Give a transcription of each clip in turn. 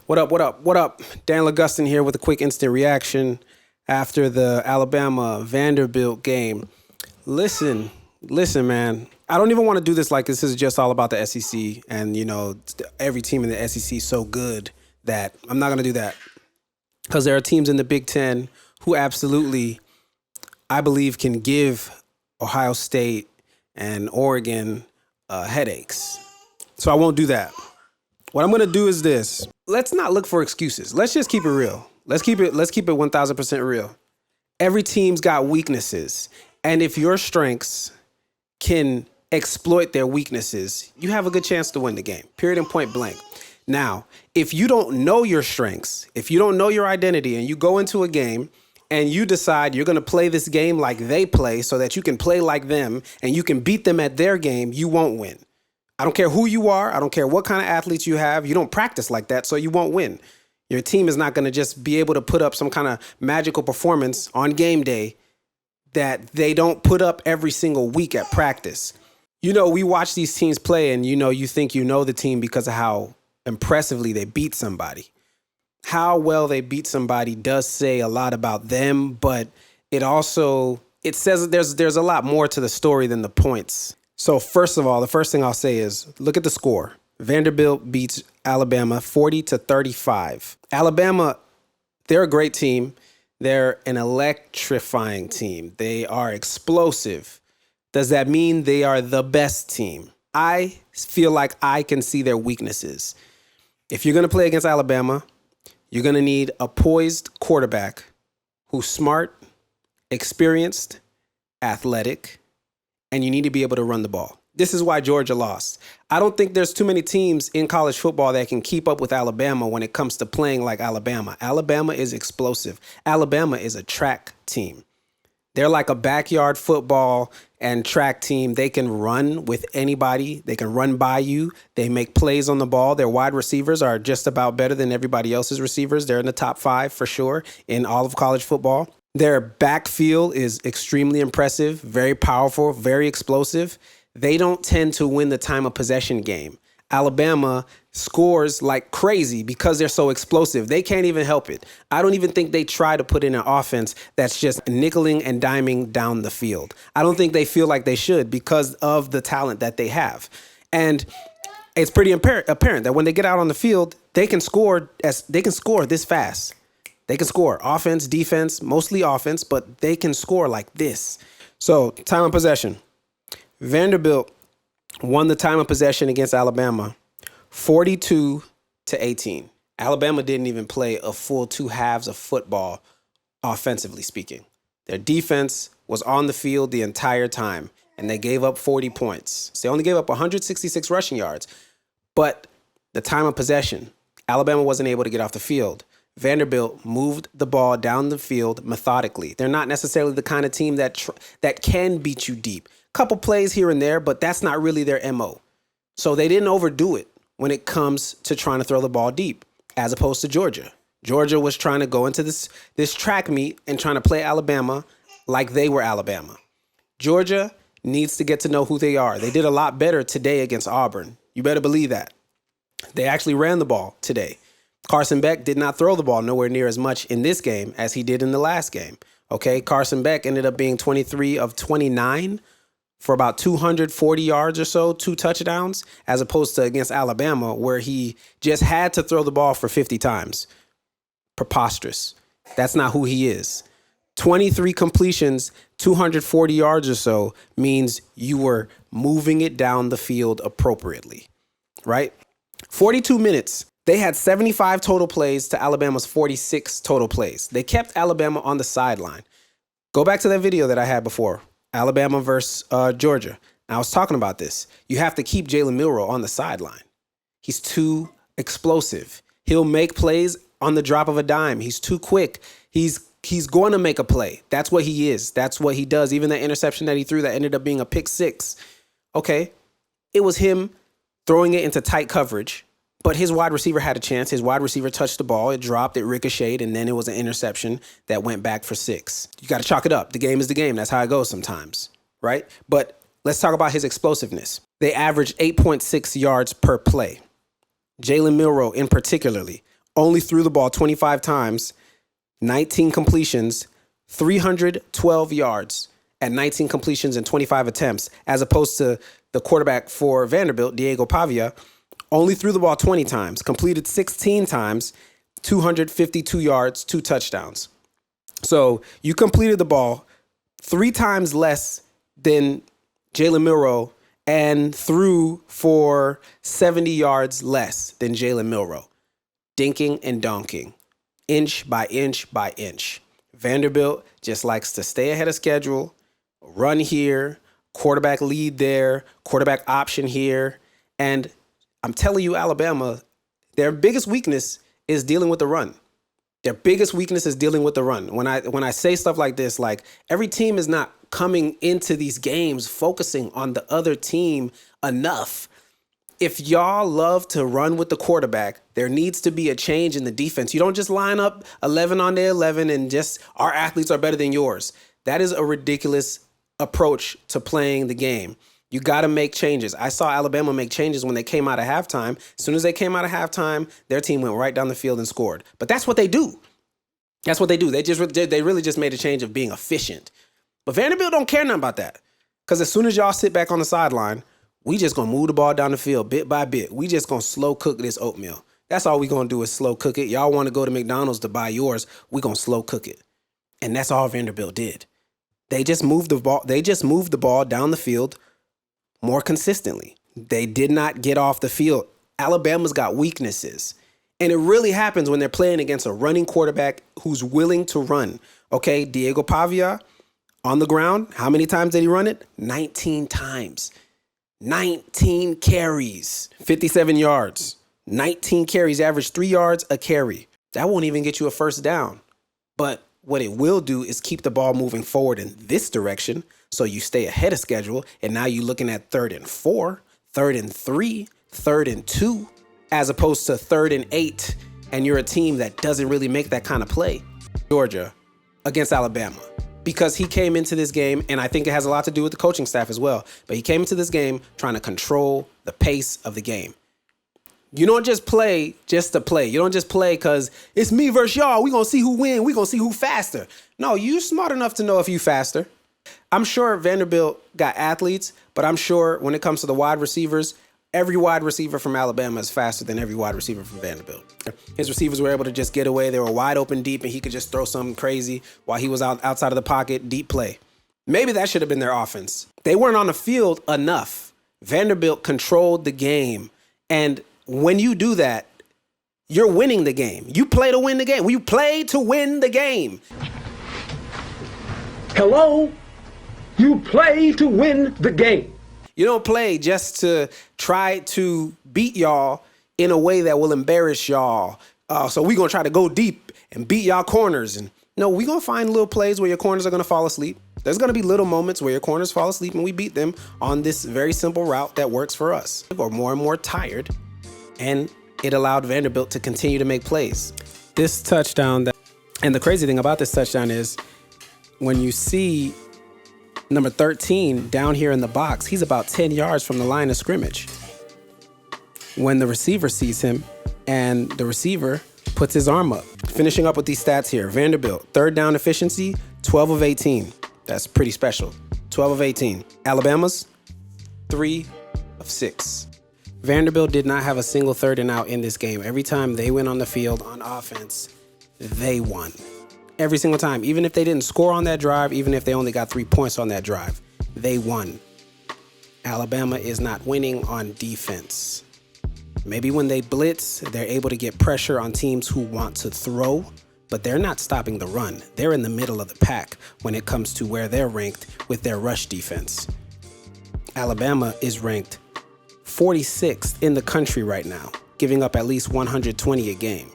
What up, what up, what up? Dan Augustin here with a quick instant reaction after the Alabama Vanderbilt game. Listen, man. I don't even want to do this like this is just all about the SEC and, every team in the SEC is so good that I'm not going to do that. Because there are teams in the Big Ten who absolutely, I believe, can give Ohio State and Oregon headaches. So I won't do that. What I'm going to do is this. Let's not look for excuses. Let's just keep it real. Let's keep it 1000% real. Every team's got weaknesses. And if your strengths can exploit their weaknesses, you have a good chance to win the game. Period and point blank. Now, if you don't know your strengths, if you don't know your identity and you go into a game and you decide you're going to play this game like they play so that you can play like them and you can beat them at their game, you won't win. I don't care who you are. I don't care what kind of athletes you have. You don't practice like that, so you won't win. Your team is not going to just be able to put up some kind of magical performance on game day that they don't put up every single week at practice. We watch these teams play and, you think you know the team because of how impressively they beat somebody. How well they beat somebody does say a lot about them, but it says there's a lot more to the story than the points. So first of all, the first thing I'll say is look at the score. Vanderbilt beats Alabama 40-35. Alabama, they're a great team. They're an electrifying team. They are explosive. Does that mean they are the best team? I feel like I can see their weaknesses. If you're going to play against Alabama, you're going to need a poised quarterback who's smart, experienced, athletic, and you need to be able to run the ball. This is why Georgia lost. I don't think there's too many teams in college football that can keep up with Alabama when it comes to playing like Alabama. Alabama is explosive. Alabama is a track team. They're like a backyard football and track team. They can run with anybody. They can run by you. They make plays on the ball. Their wide receivers are just about better than everybody else's receivers. They're in the top 5 for sure in all of college football. Their backfield is extremely impressive, very powerful, very explosive. They don't tend to win the time of possession game. Alabama scores like crazy because they're so explosive. They can't even help it. I don't even think they try to put in an offense that's just nickeling and diming down the field. I don't think they feel like they should because of the talent that they have. And it's pretty apparent that when they get out on the field, they can score this fast. They can score offense, defense, mostly offense, but they can score like this. So time of possession. Vanderbilt won the time of possession against Alabama 42-18. Alabama didn't even play a full 2 halves of football, offensively speaking. Their defense was on the field the entire time, and they gave up 40 points. So they only gave up 166 rushing yards. But the time of possession, Alabama wasn't able to get off the field. Vanderbilt moved the ball down the field methodically. They're not necessarily the kind of team that can beat you deep. Couple plays here and there, but that's not really their MO. So they didn't overdo it when it comes to trying to throw the ball deep, as opposed to Georgia. Georgia was trying to go into this track meet and trying to play Alabama like they were Alabama. Georgia needs to get to know who they are. They did a lot better today against Auburn. You better believe that. They actually ran the ball today. Carson Beck did not throw the ball nowhere near as much in this game as he did in the last game. Okay, Carson Beck ended up being 23 of 29 for about 240 yards or so, 2 touchdowns, as opposed to against Alabama, where he just had to throw the ball for 50 times. Preposterous. That's not who he is. 23 completions, 240 yards or so means you were moving it down the field appropriately, right? 42 minutes. They had 75 total plays to Alabama's 46 total plays. They kept Alabama on the sideline. Go back to that video that I had before, Alabama versus Georgia. I was talking about this. You have to keep Jalen Milroe on the sideline. He's too explosive. He'll make plays on the drop of a dime. He's too quick. He's going to make a play. That's what he is. That's what he does. Even that interception that he threw that ended up being a pick 6. Okay, it was him throwing it into tight coverage. But his wide receiver had a chance. His wide receiver touched the ball. It dropped, it ricocheted, and then it was an interception that went back for 6. You got to chalk it up. The game is the game. That's how it goes sometimes, right? But let's talk about his explosiveness. They averaged 8.6 yards per play. Jalen Milroe in particularly, only threw the ball 25 times, 19 completions, 312 yards at 19 completions and 25 attempts, as opposed to the quarterback for Vanderbilt, Diego Pavia, only threw the ball 20 times, completed 16 times, 252 yards, 2 touchdowns. So you completed the ball 3 times less than Jalen Milroe and threw for 70 yards less than Jalen Milroe. Dinking and donking, inch by inch by inch. Vanderbilt just likes to stay ahead of schedule, run here, quarterback lead there, quarterback option here. And I'm telling you, Alabama, their biggest weakness is dealing with the run. Their biggest weakness is dealing with the run. When I say stuff like this, like every team is not coming into these games focusing on the other team enough. If y'all love to run with the quarterback, there needs to be a change in the defense. You don't just line up 11 on their 11 and just our athletes are better than yours. That is a ridiculous approach to playing the game. You got to make changes. I saw Alabama make changes when they came out of halftime. As soon as they came out of halftime, their team went right down the field and scored. But that's what they do. That's what they do. They really just made a change of being efficient. But Vanderbilt don't care nothing about that. Because as soon as y'all sit back on the sideline, we just going to move the ball down the field bit by bit. We just going to slow cook this oatmeal. That's all we going to do is slow cook it. Y'all want to go to McDonald's to buy yours. We going to slow cook it. And that's all Vanderbilt did. They just moved the ball. They just moved the ball down the field more consistently. They did not get off the field. Alabama's got weaknesses. And it really happens when they're playing against a running quarterback who's willing to run. Okay, Diego Pavia on the ground, how many times did he run it? 19 times. 19 carries, 57 yards. 19 carries, average 3 yards a carry. That won't even get you a first down. But what it will do is keep the ball moving forward in this direction so you stay ahead of schedule. And now you're looking at 3rd and 4, 3rd and 3, 3rd and 2, as opposed to 3rd and 8. And you're a team that doesn't really make that kind of play. Georgia against Alabama. Because he came into this game, and I think it has a lot to do with the coaching staff as well, but he came into this game trying to control the pace of the game. You don't just play just to play. You don't just play because it's me versus y'all. We're going to see who win. We're going to see who faster. No, you smart enough to know if you faster. I'm sure Vanderbilt got athletes, but I'm sure when it comes to the wide receivers, every wide receiver from Alabama is faster than every wide receiver from Vanderbilt. His receivers were able to just get away. They were wide open deep, and he could just throw something crazy while he was outside of the pocket, deep play. Maybe that should have been their offense. They weren't on the field enough. Vanderbilt controlled the game. And when you do that, you're winning the game. You play to win the game. You play to win the game. Hello? You play to win the game. You don't play just to try to beat y'all in a way that will embarrass y'all. So we're going to try to go deep and beat y'all corners. And no, we're going to find little plays where your corners are going to fall asleep. There's going to be little moments where your corners fall asleep and we beat them on this very simple route that works for us. We're more and more tired, and it allowed Vanderbilt to continue to make plays. This touchdown, and the crazy thing about this touchdown is when you see number 13 down here in the box, he's about 10 yards from the line of scrimmage. When the receiver sees him and the receiver puts his arm up. Finishing up with these stats here. Vanderbilt, 3rd down efficiency, 12 of 18. That's pretty special. 12 of 18. Alabama's 3 of 6. Vanderbilt did not have a single 3rd and out in this game. Every time they went on the field on offense, they won. Every single time. Even if they didn't score on that drive, even if they only got 3 points on that drive, they won. Alabama is not winning on defense. Maybe when they blitz, they're able to get pressure on teams who want to throw, but they're not stopping the run. They're in the middle of the pack when it comes to where they're ranked with their rush defense. Alabama is ranked 46th in the country right now, giving up at least 120 a game.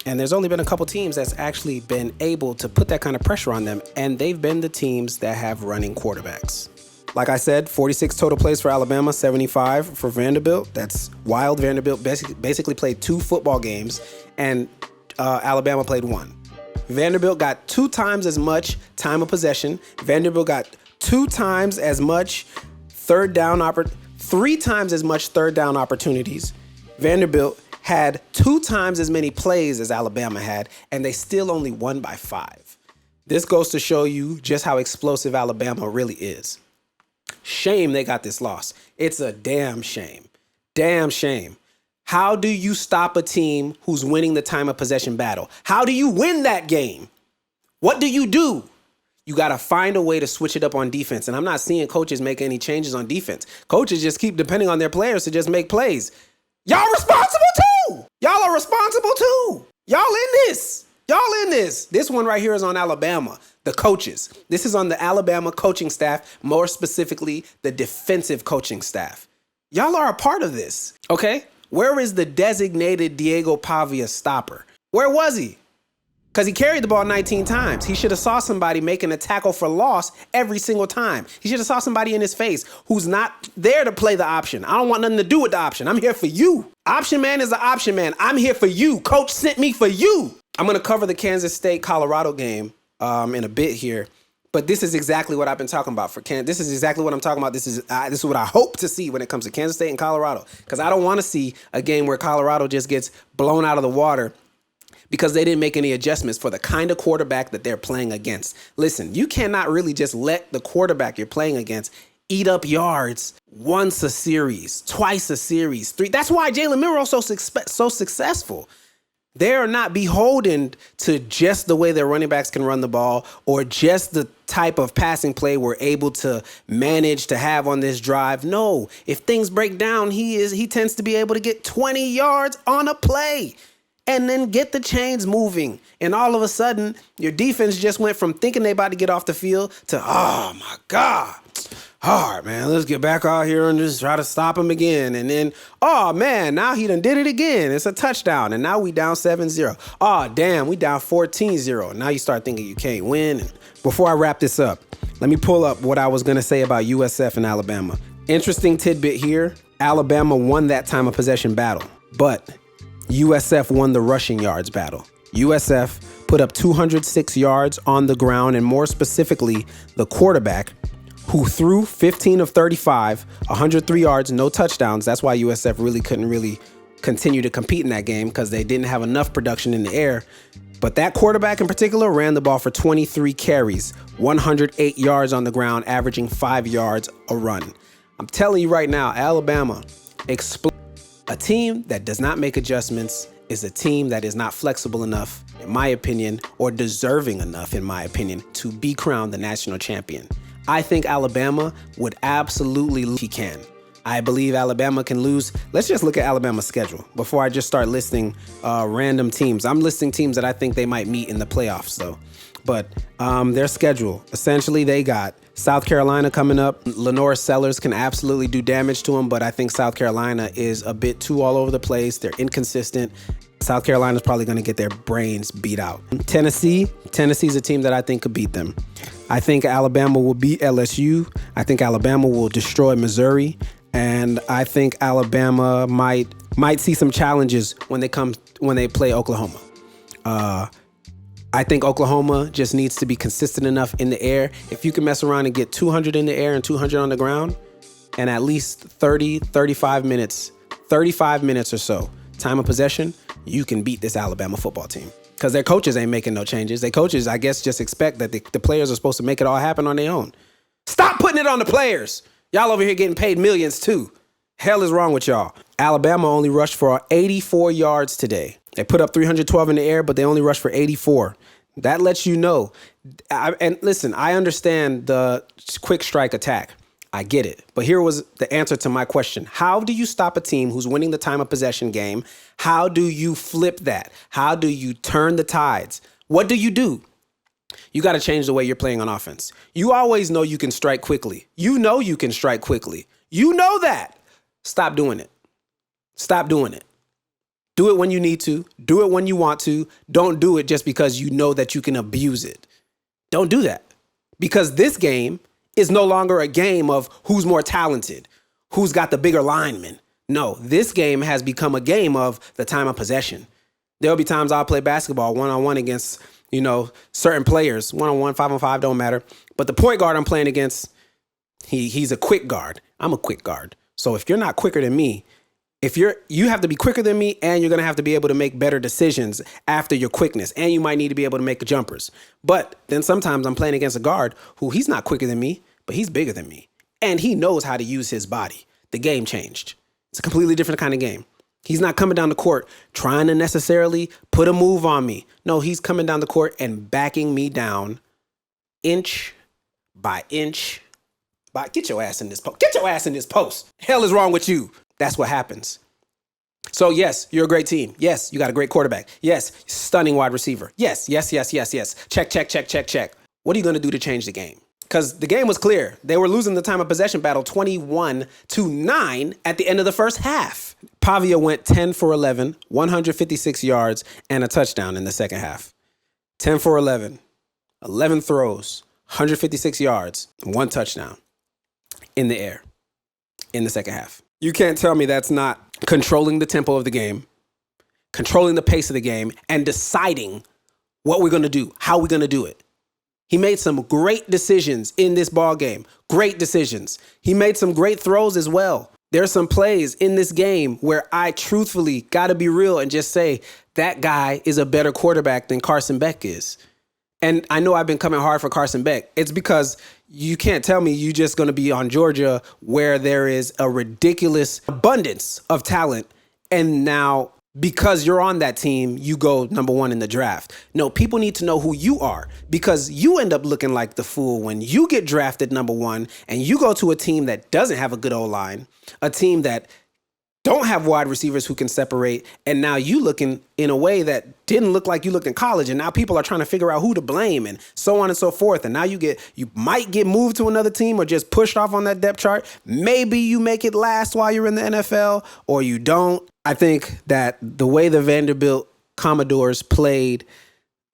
And there's only been a couple teams that's actually been able to put that kind of pressure on them, and they've been the teams that have running quarterbacks. Like I said, 46 total plays for Alabama, 75 for Vanderbilt. That's wild. Vanderbilt basically played 2 football games, and Alabama played 1. Vanderbilt got 2 times as much time of possession. Vanderbilt got 2 times as much 3 times as much third down opportunities. Vanderbilt had 2 times as many plays as Alabama had, and they still only won by 5. This goes to show you just how explosive Alabama really is. Shame they got this loss. It's a damn shame. Damn shame. How do you stop a team who's winning the time of possession battle? How do you win that game? What do? You got to find a way to switch it up on defense. And I'm not seeing coaches make any changes on defense. Coaches just keep depending on their players to just make plays. Y'all responsible too. Y'all are responsible too. Y'all in this. This one right here is on Alabama, the coaches. This is on the Alabama coaching staff, more specifically, the defensive coaching staff. Y'all are a part of this, okay? Where is the designated Diego Pavia stopper? Where was he? Because he carried the ball 19 times. He should have saw somebody making a tackle for loss every single time. He should have saw somebody in his face who's not there to play the option. I don't want nothing to do with the option. I'm here for you. Option man is the option man. I'm here for you. Coach sent me for you. I'm going to cover the Kansas State-Colorado game in a bit here. But this is exactly what I've been talking about for Kansas. This is exactly what I'm talking about. This is what I hope to see when it comes to Kansas State and Colorado. Because I don't want to see a game where Colorado just gets blown out of the water because they didn't make any adjustments for the kind of quarterback that they're playing against. Listen, you cannot really just let the quarterback you're playing against eat up yards once a series, twice a series, 3. That's why Jalen Milroe's so successful. They are not beholden to just the way their running backs can run the ball or just the type of passing play we're able to manage to have on this drive. No, if things break down, he tends to be able to get 20 yards on a play and then get the chains moving. And all of a sudden, your defense just went from thinking they about to get off the field to, oh my God. All right, man, let's get back out here and just try to stop him again. And then, oh, man, now he done did it again. It's a touchdown, and now we down 7-0. Oh, damn, we down 14-0. Now you start thinking you can't win. And before I wrap this up, let me pull up what I was going to say about USF and Alabama. Interesting tidbit here. Alabama won that time of possession battle, but USF won the rushing yards battle. USF put up 206 yards on the ground, and more specifically, the quarterback, who threw 15 of 35, 103 yards, no touchdowns. That's why USF couldn't continue to compete in that game because they didn't have enough production in the air. But that quarterback in particular ran the ball for 23 carries, 108 yards on the ground, averaging 5 yards a run. I'm telling you right now, Alabama, a team that does not make adjustments is a team that is not flexible enough, in my opinion, or deserving enough, in my opinion, to be crowned the national champion. I think Alabama would absolutely lose if he can. I believe Alabama can lose. Let's just look at Alabama's schedule before I just start listing random teams. I'm listing teams that I think they might meet in the playoffs, though. But their schedule, essentially, they got South Carolina coming up. Lenore Sellers can absolutely do damage to them, but I think South Carolina is a bit too all over the place. They're inconsistent. South Carolina's probably going to get their brains beat out. Tennessee's a team that I think could beat them. I think Alabama will beat LSU. I think Alabama will destroy Missouri. And I think Alabama might see some challenges when they play Oklahoma. I think Oklahoma just needs to be consistent enough in the air. If you can mess around and get 200 in the air and 200 on the ground, and at least 35 minutes or so, time of possession, you can beat this Alabama football team. Because their coaches ain't making no changes. Their coaches, I guess, just expect that the players are supposed to make it all happen on their own. Stop putting it on the players. Y'all over here getting paid millions too. Hell is wrong with y'all. Alabama only rushed for 84 yards today. They put up 312 in the air, but they only rushed for 84. That lets you know. And listen, I understand the quick strike attack. I get it. But here was the answer to my question. How do you stop a team who's winning the time of possession game? How do you flip that? How do you turn the tides? What do? You got to change the way you're playing on offense. You always know you can strike quickly. You know you can strike quickly. You know that. Stop doing it. Stop doing it. Do it when you need to. Do it when you want to. Don't do it just because you know that you can abuse it. Don't do that. Because this game is no longer a game of who's more talented, who's got the bigger lineman. No, this game has become a game of the time of possession. There'll be times I'll play basketball one-on-one against, certain players, one-on-one, 5-on-5, don't matter. But the point guard I'm playing against, he's a quick guard. I'm a quick guard. So if you're not quicker than me, You have to be quicker than me, and you're going to have to be able to make better decisions after your quickness, and you might need to be able to make jumpers. But then sometimes I'm playing against a guard who he's not quicker than me, but he's bigger than me, and he knows how to use his body. The game changed. It's a completely different kind of game. He's not coming down the court trying to necessarily put a move on me. No, he's coming down the court and backing me down inch by inch. Get your ass in this post. Get your ass in this post. Hell is wrong with you. That's what happens. So yes, you're a great team. Yes, you got a great quarterback. Yes, stunning wide receiver. Yes. Check. What are you going to do to change the game? Because the game was clear. They were losing the time of possession battle 21-9 at the end of the first half. Pavia went 10 for 11, 156 yards, and a touchdown in the second half. 10 for 11, 11 throws, 156 yards, 1 touchdown in the air in the second half. You can't tell me that's not controlling the tempo of the game, controlling the pace of the game, and deciding what we're going to do, how we're going to do it. He made some great decisions in this ball game. Great decisions. He made some great throws as well. There's some plays in this game where I truthfully got to be real and just say that guy is a better quarterback than Carson Beck is. And I know I've been coming hard for Carson Beck. It's because you can't tell me you're just going to be on Georgia where there is a ridiculous abundance of talent. And now because you're on that team, you go number 1 in the draft. No, people need to know who you are because you end up looking like the fool when you get drafted number 1 and you go to a team that doesn't have a good O-line, a team that don't have wide receivers who can separate, and now you looking in a way that didn't look like you looked in college, and now people are trying to figure out who to blame and so on and so forth, and now you might get moved to another team or just pushed off on that depth chart. Maybe you make it last while you're in the NFL, or you don't. I think that the way the Vanderbilt Commodores played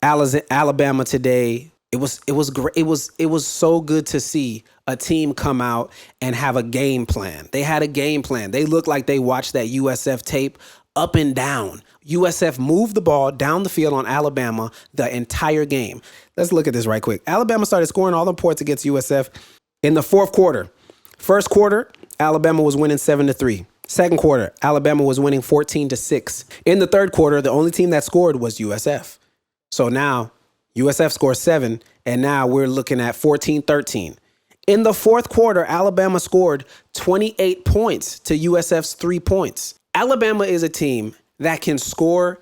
Alabama today, it was great. It was so good to see a team come out and have a game plan. They had a game plan. They looked like they watched that USF tape up and down. USF moved the ball down the field on Alabama the entire game. Let's look at this right quick. Alabama started scoring all the points against USF in the fourth quarter. First quarter, Alabama was winning 7-3. Second quarter, Alabama was winning 14-6. In the third quarter, the only team that scored was USF. So now USF scores 7, and now we're looking at 14-13. In the fourth quarter, Alabama scored 28 points to USF's 3 points. Alabama is a team that can score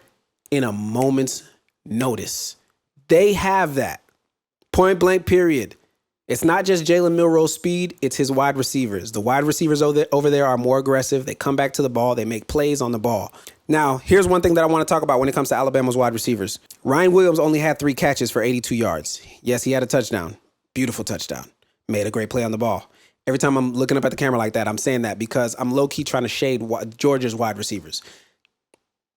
in a moment's notice. They have that. Point blank, period. It's not just Jalen Milroe's speed, it's his wide receivers. The wide receivers over there are more aggressive. They come back to the ball. They make plays on the ball. Now, here's one thing that I want to talk about when it comes to Alabama's wide receivers. Ryan Williams only had 3 catches for 82 yards. Yes, he had a touchdown. Beautiful touchdown. Made a great play on the ball. Every time I'm looking up at the camera like that, I'm saying that because I'm low-key trying to shade Georgia's wide receivers.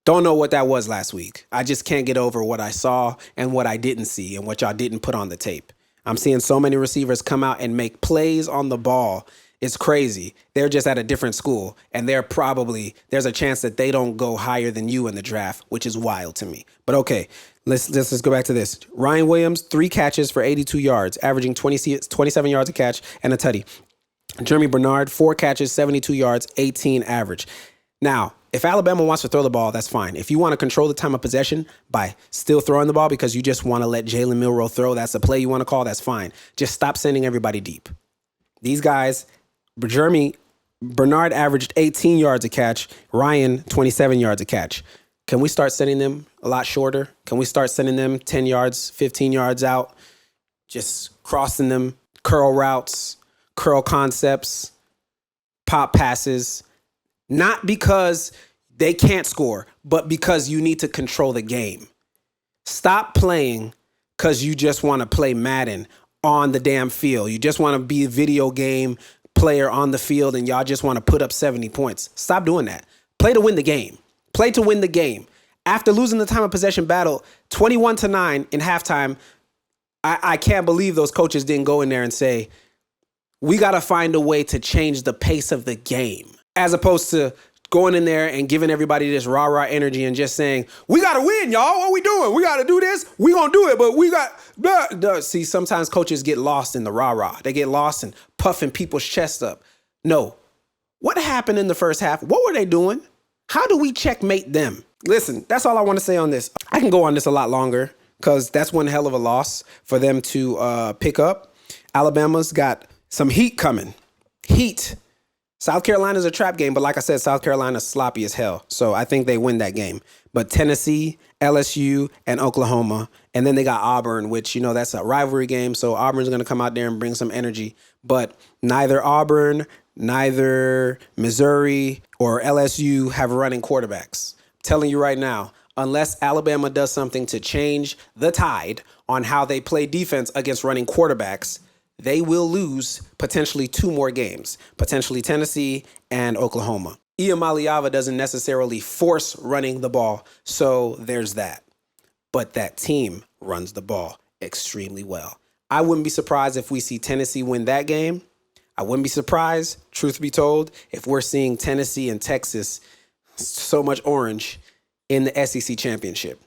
Don't know what that was last week. I just can't get over what I saw and what I didn't see and what y'all didn't put on the tape. I'm seeing so many receivers come out and make plays on the ball. It's crazy. They're just at a different school, and there's a chance that they don't go higher than you in the draft, which is wild to me. But okay, let's go back to this. Ryan Williams, 3 catches for 82 yards, averaging 27 yards a catch and a tutty. Jeremy Bernard, 4 catches, 72 yards, 18 average. Now, if Alabama wants to throw the ball, that's fine. If you want to control the time of possession by still throwing the ball because you just want to let Jalen Milroe throw, that's a play you want to call, that's fine. Just stop sending everybody deep. These guys, Jeremy Bernard averaged 18 yards a catch, Ryan 27 yards a catch. Can we start sending them a lot shorter? Can we start sending them 10 yards, 15 yards out, just crossing them, curl routes, curl concepts, pop passes? Not because they can't score, but because you need to control the game. Stop playing because you just want to play Madden on the damn field. You just want to be a video game player on the field and y'all just want to put up 70 points. Stop doing that. Play to win the game. Play to win the game. After losing the time of possession battle 21-9 in halftime, I can't believe those coaches didn't go in there and say, we got to find a way to change the pace of the game. As opposed to going in there and giving everybody this rah-rah energy and just saying, we got to win, y'all. What we doing? We got to do this. We going to do it, but we got... See, sometimes coaches get lost in the rah-rah. They get lost in puffing people's chests up. No. What happened in the first half? What were they doing? How do we checkmate them? Listen, that's all I want to say on this. I can go on this a lot longer because that's one hell of a loss for them to pick up. Alabama's got some heat coming. Heat. South Carolina's a trap game, but like I said, South Carolina's sloppy as hell. So I think they win that game. But Tennessee, LSU, and Oklahoma. And then they got Auburn, which, you know, that's a rivalry game. So Auburn's going to come out there and bring some energy. But neither Auburn, neither Missouri or LSU have running quarterbacks. I'm telling you right now, unless Alabama does something to change the tide on how they play defense against running quarterbacks, they will lose potentially 2 more games, potentially Tennessee and Oklahoma. Iamaliava doesn't necessarily force running the ball, so there's that. But that team runs the ball extremely well. I wouldn't be surprised if we see Tennessee win that game. I wouldn't be surprised, truth be told, if we're seeing Tennessee and Texas, so much orange, in the SEC championship.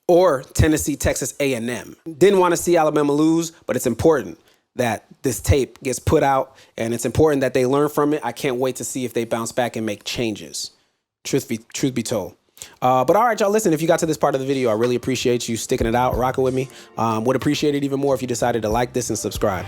Or Tennessee, Texas A&M. Didn't want to see Alabama lose, but it's important that this tape gets put out, and it's important that they learn from it. I can't wait to see if they bounce back and make changes. Truth be told. But all right, y'all, listen, if you got to this part of the video, I really appreciate you sticking it out, rocking with me. Would appreciate it even more if you decided to like this and subscribe.